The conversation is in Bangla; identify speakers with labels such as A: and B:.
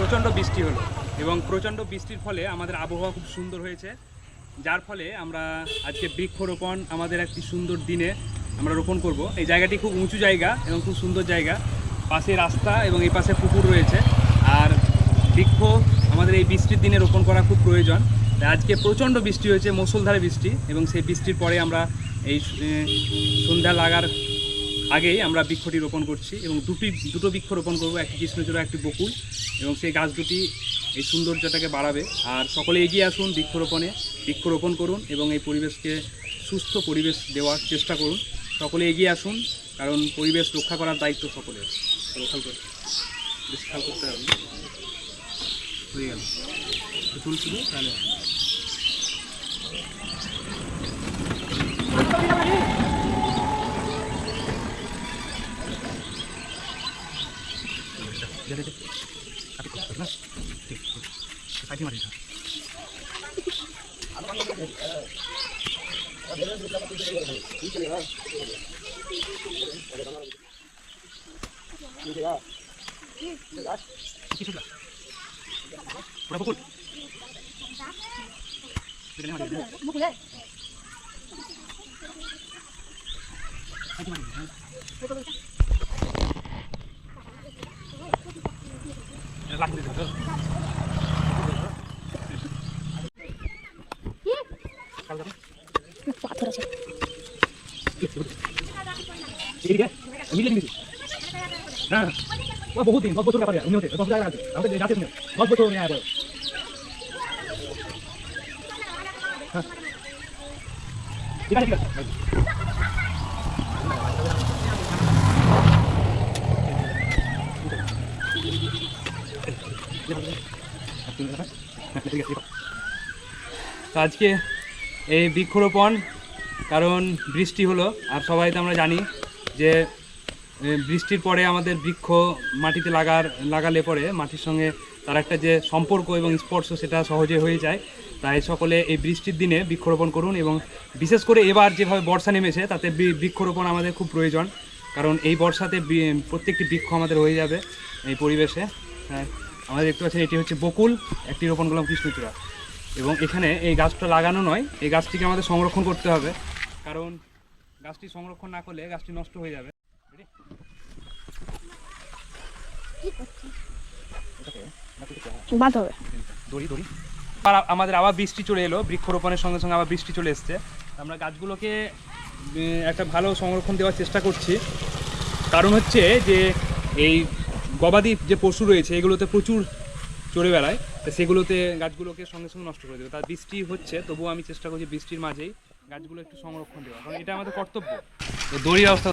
A: প্রচণ্ড বৃষ্টি হলো এবং প্রচণ্ড বৃষ্টির ফলে আমাদের আবহাওয়া খুব সুন্দর হয়েছে, যার ফলে আমরা আজকে বৃক্ষরোপণ আমাদের একটি সুন্দর দিনে আমরা রোপণ করব। এই জায়গাটি খুব উঁচু জায়গা এবং খুব সুন্দর জায়গা, পাশে রাস্তা এবং এই পাশে পুকুর রয়েছে। আর বৃক্ষ আমাদের এই বৃষ্টির দিনে রোপণ করা খুব প্রয়োজন। আজকে প্রচণ্ড বৃষ্টি হয়েছে, মুষলধারে বৃষ্টি, এবং সেই বৃষ্টির পরে আমরা এই সন্ধ্যা লাগার আগেই আমরা বৃক্ষটি রোপণ করছি এবং দুটো বৃক্ষ রোপণ করবো, একটি কৃষ্ণচূড়া, একটি বকুল, এবং সেই গাছ দুটি এই সৌন্দর্যটাকে বাড়াবে। আর সকলে এগিয়ে আসুন বৃক্ষরোপণ করুন এবং এই পরিবেশকে সুস্থ পরিবেশ দেওয়ার চেষ্টা করুন। সকলে এগিয়ে আসুন, কারণ পরিবেশ রক্ষা করার দায়িত্ব সকলের। খেয়াল করতে বেশ খেয়াল করতে হবে। হয়ে গেল তুলছিল তাহলে
B: পাথর আছে।
C: বহুত দিন 10 বছর ব্যাপারে উনি হতে 10 জায়গা আছে আমাদের যাচ্ছে শুনে 10 বছর নিয়ে আয় ঠিক আছে
A: আজকে এই বৃক্ষরোপণ, কারণ বৃষ্টি হলো, আর সবাই তো আমরা জানি যে বৃষ্টির পরে আমাদের বৃক্ষ মাটিতে লাগালে পরে মাটির সঙ্গে তার একটা যে সম্পর্ক এবং স্পর্শ সেটা সহজে হয়ে যায়। তাই সকলে এই বৃষ্টির দিনে বৃক্ষরোপণ করুন, এবং বিশেষ করে এবার যেভাবে বর্ষা নেমেছে তাতে বৃক্ষরোপণ আমাদের খুব প্রয়োজন, কারণ এই বর্ষাতে প্রত্যেকটি বৃক্ষ আমাদের হয়ে যাবে এই পরিবেশে। আমাদের দেখতে পাচ্ছেন এটি হচ্ছে বকুল, একটি রোপণ করলাম কৃষ্ণচূড়া, এবং এখানে এই গাছটা লাগানো নয়, এই গাছটিকে আমাদের সংরক্ষণ করতে হবে, কারণ গাছটি সংরক্ষণ না করলে গাছটি নষ্ট হয়ে যাবে। আমাদের আবার বৃষ্টি চলে এলো, বৃক্ষরোপণের সঙ্গে সঙ্গে আবার বৃষ্টি চলে এসছে। আমরা গাছগুলোকে একটা ভালো সংরক্ষণ দেওয়ার চেষ্টা করছি, কারণ হচ্ছে যে এই গবাদি যে পশু রয়েছে এগুলোতে প্রচুর চড়ে বেড়ায়, তো সেগুলোতে গাছগুলোকে সঙ্গে সঙ্গে নষ্ট করে দেবে। তার বৃষ্টি হচ্ছে, তবুও আমি চেষ্টা করছি বৃষ্টির মাঝেই গাছগুলো একটু সংরক্ষণ দেওয়া, কারণ এটা আমাদের কর্তব্য। দড়ির অবস্থা